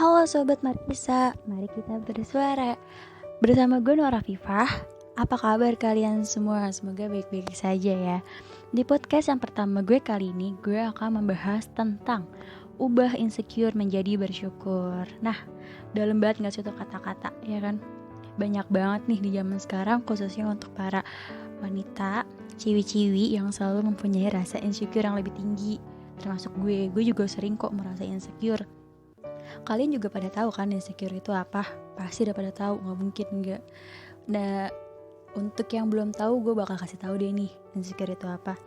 Halo Sobat Markisa, mari kita bersuara. Bersama gue Nora Fifah. Apa kabar kalian semua? Semoga baik-baik saja ya. Di podcast yang pertama gue kali ini, gue akan membahas tentang ubah insecure menjadi bersyukur. Nah, dalam banget gak sih itu kata-kata, ya kan? Banyak banget nih di zaman sekarang, khususnya untuk para wanita, ciwi-ciwi yang selalu mempunyai rasa insecure yang lebih tinggi. Termasuk gue juga sering kok merasa insecure. Kalian juga pada tahu kan insecure itu apa? Pasti udah pada tahu, nggak mungkin enggak. Nah, untuk yang belum tahu, gue bakal kasih tahu deh nih insecure itu apa.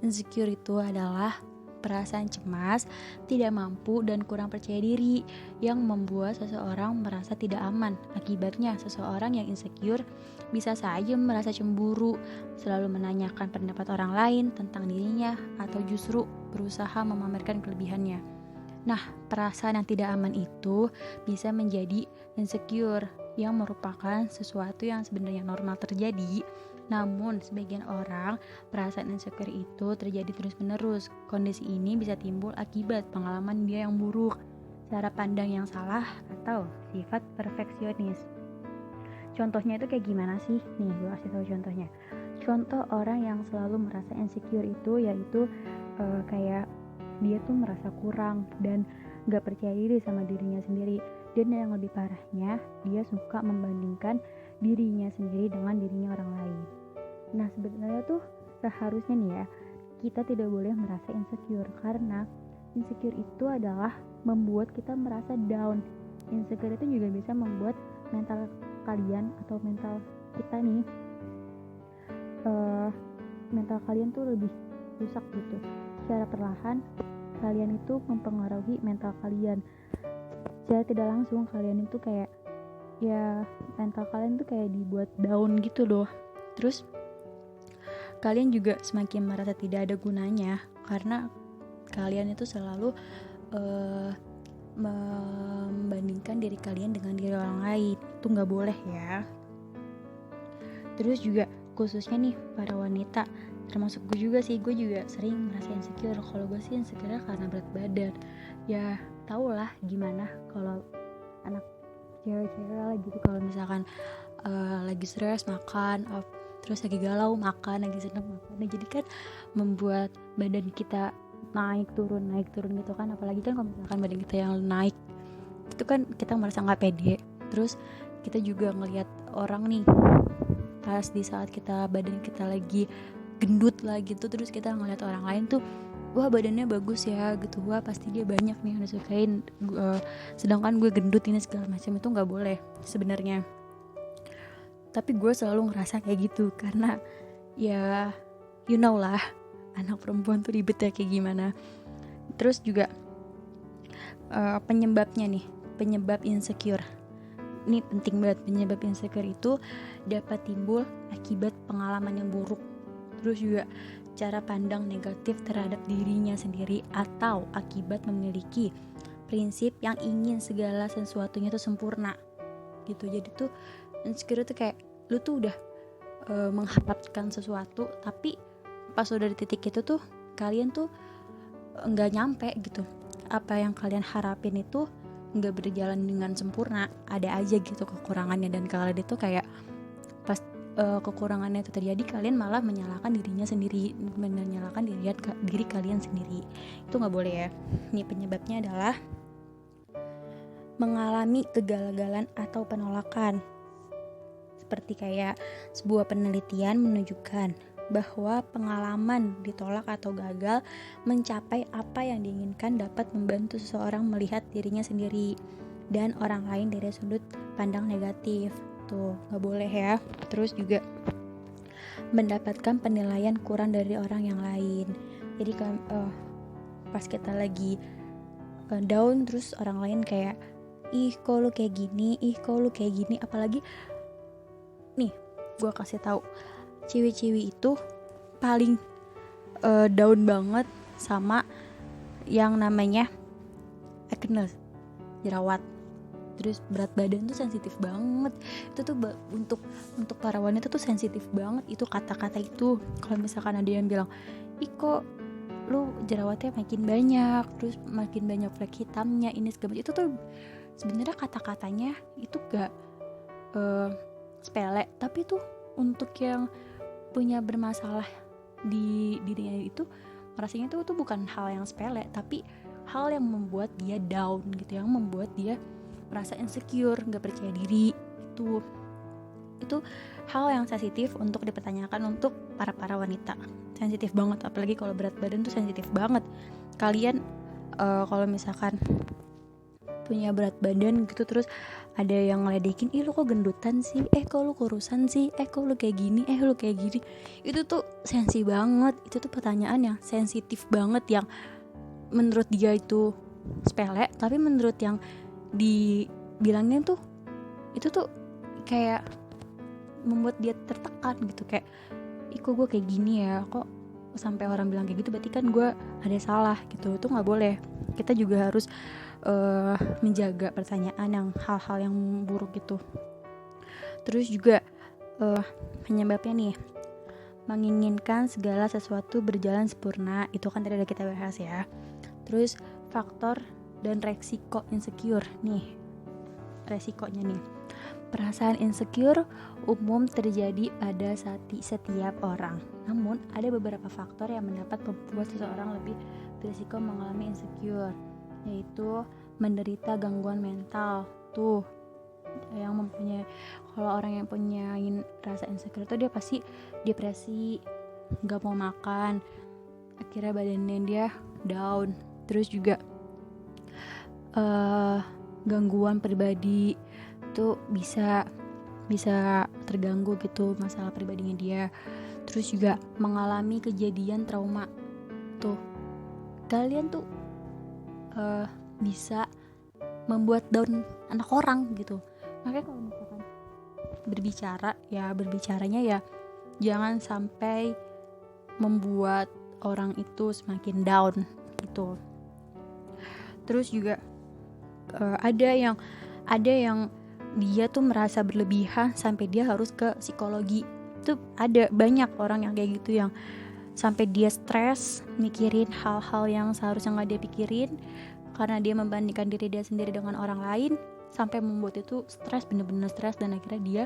Insecure itu adalah perasaan cemas, tidak mampu dan kurang percaya diri yang membuat seseorang merasa tidak aman. Akibatnya, seseorang yang insecure bisa saja merasa cemburu, selalu menanyakan pendapat orang lain tentang dirinya, atau justru berusaha memamerkan kelebihannya. Nah, perasaan yang tidak aman itu bisa menjadi insecure yang merupakan sesuatu yang sebenarnya normal terjadi. Namun, sebagian orang perasaan insecure itu terjadi terus-menerus. Kondisi ini bisa timbul akibat pengalaman dia yang buruk, cara pandang yang salah, atau sifat perfeksionis. Contohnya itu kayak gimana sih? Nih, gue kasih tahu contohnya. Contoh orang yang selalu merasa insecure itu yaitu kayak dia tuh merasa kurang dan gak percaya diri sama dirinya sendiri. Dan yang lebih parahnya, dia suka membandingkan dirinya sendiri dengan dirinya orang lain. Nah, sebenarnya tuh seharusnya nih ya, kita tidak boleh merasa insecure, karena insecure itu adalah membuat kita merasa down. Insecure itu juga bisa membuat mental kalian atau mental kita nih, mental kalian tuh lebih rusak gitu. Secara perlahan kalian itu mempengaruhi mental kalian. Secara tidak langsung kalian itu kayak ya mental kalian tuh kayak dibuat down gitu loh. Terus kalian juga semakin merasa tidak ada gunanya karena kalian itu selalu membandingkan diri kalian dengan diri orang lain. Itu nggak boleh ya. Terus juga khususnya nih para wanita, termasuk gue juga sering merasa insecure. Kalau gue sih insecure karena berat badan. Ya tau lah gimana kalau anak cewek-cewek lah gitu, kalau misalkan lagi stres makan, terus lagi galau makan, lagi seneng makan. Nah, jadi kan membuat badan kita naik turun gitu kan. Apalagi kan kalau misalkan badan kita yang naik, itu kan kita merasa nggak pede. Terus kita juga ngelihat orang nih, pas di saat badan kita lagi gendut lah gitu, terus kita ngeliat orang lain tuh, wah badannya bagus ya gitu, wah pasti dia banyak nih yang disukain, sedangkan gue gendut ini segala macam. Itu nggak boleh sebenarnya. Tapi gue selalu ngerasa kayak gitu karena ya you know lah, anak perempuan tuh ribet ya kayak gimana. Terus juga penyebab insecure ini penting banget. Penyebab insecure itu dapat timbul akibat pengalaman yang buruk, terus juga cara pandang negatif terhadap dirinya sendiri, atau akibat memiliki prinsip yang ingin segala sesuatunya tuh sempurna gitu. Jadi tuh insecure tuh kayak lu tuh udah mengharapkan sesuatu, tapi pas udah di titik itu tuh kalian tuh nggak nyampe gitu. Apa yang kalian harapin itu nggak berjalan dengan sempurna, ada aja gitu kekurangannya. Dan kalian itu kayak pas kekurangannya itu terjadi, kalian malah menyalahkan dirinya sendiri, menyalahkan diri kalian sendiri. Itu nggak boleh ya. Ini penyebabnya adalah mengalami kegagalan atau penolakan. Seperti kayak sebuah penelitian menunjukkan bahwa pengalaman ditolak atau gagal mencapai apa yang diinginkan dapat membantu seseorang melihat dirinya sendiri dan orang lain dari sudut pandang negatif. Tuh nggak boleh ya. Terus juga mendapatkan penilaian kurang dari orang yang lain. Jadi pas kita lagi down, terus orang lain kayak, ih kok lu kayak gini, apalagi nih gue kasih tahu, cewek-cewek itu paling down banget sama yang namanya acne, jerawat. Terus berat badan tuh sensitif banget. Itu tuh untuk para wanita tuh sensitif banget itu kata-kata itu. Kalau misalkan ada yang bilang, ih kok lu jerawatnya makin banyak, terus makin banyak flek hitamnya, ini segala macam, itu tuh sebenarnya kata-katanya itu gak sepele, tapi tuh untuk yang punya bermasalah di dirinya itu rasanya itu bukan hal yang sepele, tapi hal yang membuat dia down gitu, yang membuat dia merasa insecure, gak percaya diri. Itu hal yang sensitif untuk dipertanyakan untuk para wanita, sensitif banget, apalagi kalau berat badan tuh sensitif banget. Kalian kalau misalkan punya berat badan gitu, terus ada yang ngeledekin, ih lu kok gendutan sih, kok lu kurusan sih, kok lu kayak gini, lu kayak gini, itu tuh sensi banget. Itu tuh pertanyaan yang sensitif banget, yang menurut dia itu sepele, tapi menurut yang dibilangnya tuh itu tuh kayak membuat dia tertekan gitu, kayak kok gue kayak gini ya, kok sampai orang bilang kayak gitu, berarti kan gue ada salah gitu. Itu nggak boleh. Kita juga harus menjaga pertanyaan yang hal-hal yang buruk gitu. Terus juga penyebabnya nih, menginginkan segala sesuatu berjalan sempurna, itu kan tadi udah kita bahas ya. Terus faktor dan resiko insecure nih, resikonya nih, perasaan insecure umum terjadi pada setiap orang. Namun, ada beberapa faktor yang mendapat membuat seseorang lebih berisiko mengalami insecure, yaitu menderita gangguan mental. Tuh, yang mempunyai, kalau orang yang punya rasa insecure tuh dia pasti depresi, gak mau makan, akhirnya badannya dia down. Terus juga gangguan pribadi tuh bisa terganggu gitu masalah pribadinya dia. Terus juga mengalami kejadian trauma. Tuh, kalian tuh bisa membuat down anak orang gitu. Makanya kalau misalkan berbicaranya ya jangan sampai membuat orang itu semakin down gitu. Terus juga ada yang dia tuh merasa berlebihan sampai dia harus ke psikologi. Itu ada banyak orang yang kayak gitu, yang sampai dia stres mikirin hal-hal yang seharusnya gak dia pikirin, karena dia membandingkan diri dia sendiri dengan orang lain, sampai membuat itu stres, bener-bener stres, dan akhirnya dia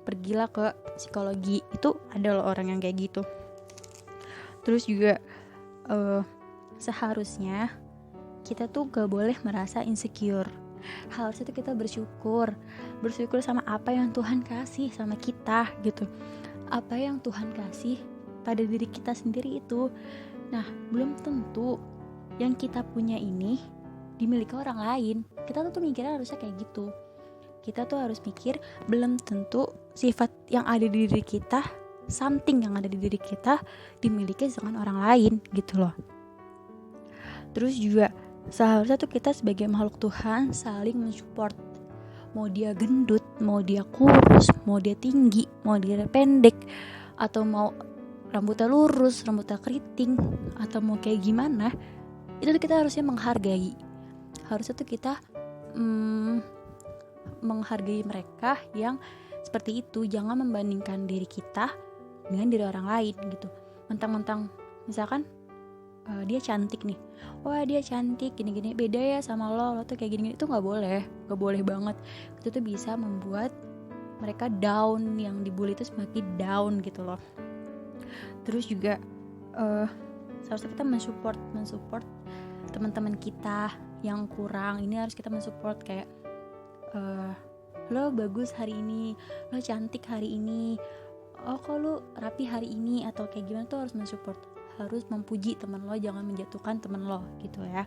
pergilah ke psikologi. Itu ada loh orang yang kayak gitu. Terus juga seharusnya kita tuh gak boleh merasa insecure. Harusnya tuh kita bersyukur sama apa yang Tuhan kasih sama kita gitu. Apa yang Tuhan kasih pada diri kita sendiri itu. Nah, belum tentu yang kita punya ini dimiliki orang lain. Kita tuh mikirnya harusnya kayak gitu. Kita tuh harus mikir, belum tentu sifat yang ada di diri kita, something yang ada di diri kita dimiliki dengan orang lain gitu loh. Terus juga seharusnya tuh kita sebagai makhluk Tuhan saling mensupport. Mau dia gendut, mau dia kurus, mau dia tinggi, mau dia pendek, atau mau rambutnya lurus, rambutnya keriting, atau mau kayak gimana, itu tuh kita harusnya menghargai. Harusnya tuh kita menghargai mereka yang seperti itu. Jangan membandingkan diri kita dengan diri orang lain gitu. Mentang-mentang misalkan dia cantik nih, wah dia cantik gini-gini, beda ya sama lo tuh kayak gini-gini. Itu gak boleh banget. Itu tuh bisa membuat mereka down, yang dibully itu semakin down gitu loh. Terus juga seharusnya kita mensupport teman-teman kita yang kurang. Ini harus kita mensupport, kayak lo bagus hari ini, lo cantik hari ini, kok lo rapi hari ini, atau kayak gimana tuh harus mensupport, harus memuji teman lo, jangan menjatuhkan teman lo gitu ya.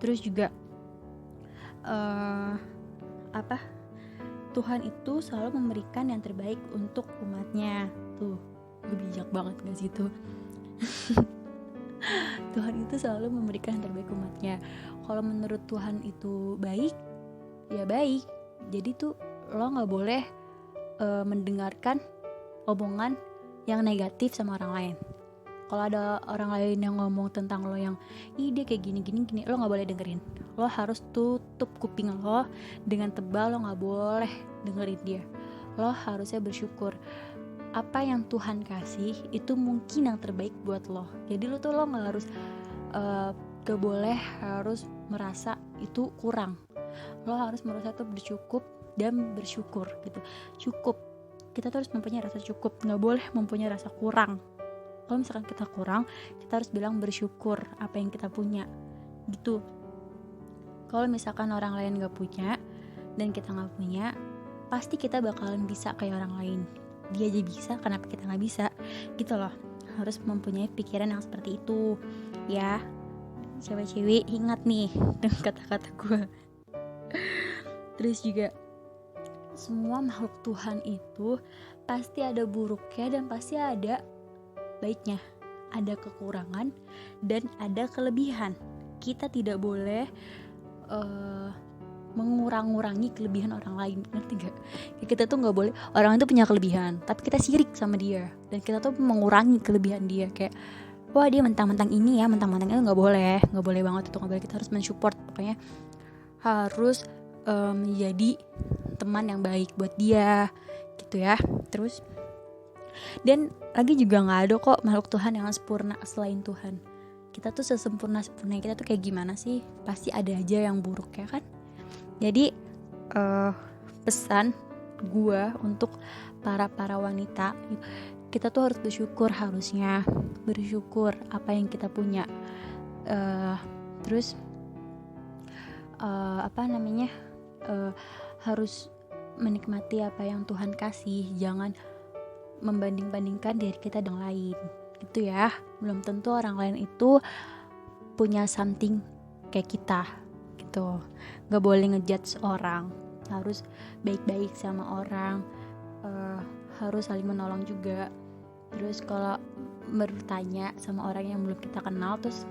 Terus juga Tuhan itu selalu memberikan yang terbaik untuk umatnya. Tuh, gue bijak banget gak sih tuh? Tuhan itu selalu memberikan yang terbaik umatnya. Kalau menurut Tuhan itu baik, ya baik. Jadi tuh lo gak boleh mendengarkan omongan yang negatif sama orang lain. Kalau ada orang lain yang ngomong tentang lo yang dia kayak gini, lo gak boleh dengerin. Lo harus tutup kuping lo dengan tebal. Lo gak boleh dengerin dia. Lo harusnya bersyukur apa yang Tuhan kasih itu mungkin yang terbaik buat lo. Jadi lo gak harus gak boleh harus merasa itu kurang. Lo harus merasa tuh bercukup dan bersyukur gitu. Cukup, kita tuh harus mempunyai rasa cukup, nggak boleh mempunyai rasa kurang. Kalau misalkan kita kurang, kita harus bilang bersyukur apa yang kita punya gitu. Kalau misalkan orang lain nggak punya dan kita nggak punya, pasti kita bakalan bisa kayak orang lain. Dia aja bisa, kenapa kita nggak bisa gitu loh. Harus mempunyai pikiran yang seperti itu ya. Cewek-cewek ingat nih dengan kata-kata gue. Terus juga semua makhluk Tuhan itu pasti ada buruknya dan pasti ada baiknya, ada kekurangan dan ada kelebihan. Kita tidak boleh mengurang-urangi kelebihan orang lain, ngerti gak? Kita tuh nggak boleh, orang itu punya kelebihan tapi kita sirik sama dia dan kita tuh mengurangi kelebihan dia, kayak wah dia mentang-mentang ini ya, mentang-mentang itu nggak boleh banget, itu nggak boleh. Kita harus mensupport, pokoknya harus menjadi teman yang baik buat dia gitu ya. Terus dan lagi juga nggak ada kok makhluk Tuhan yang sempurna selain Tuhan. Kita tuh sesempurna-sempurna kita tuh kayak gimana sih, pasti ada aja yang buruk ya kan. Jadi pesan gue untuk para wanita, kita tuh harus harusnya bersyukur apa yang kita punya. Terus harus menikmati apa yang Tuhan kasih, jangan membanding-bandingkan diri kita dengan lain gitu ya. Belum tentu orang lain itu punya something kayak kita gitu. Gak boleh ngejudge orang, harus baik-baik sama orang, harus saling menolong juga. Terus kalau bertanya sama orang yang belum kita kenal, terus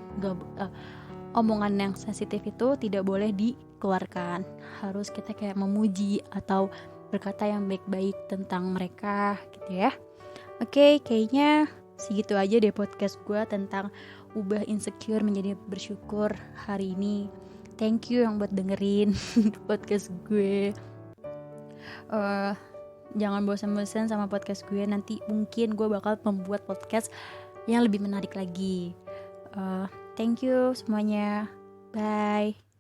omongan yang sensitif itu tidak boleh dikeluarkan. Harus kita kayak memuji atau berkata yang baik-baik tentang mereka gitu ya. Oke, kayaknya segitu aja deh podcast gue tentang ubah insecure menjadi bersyukur hari ini. Thank you yang buat dengerin podcast gue. Jangan bosan-bosan sama podcast gue. Nanti mungkin gue bakal membuat podcast yang lebih menarik lagi. Thank you semuanya. Bye.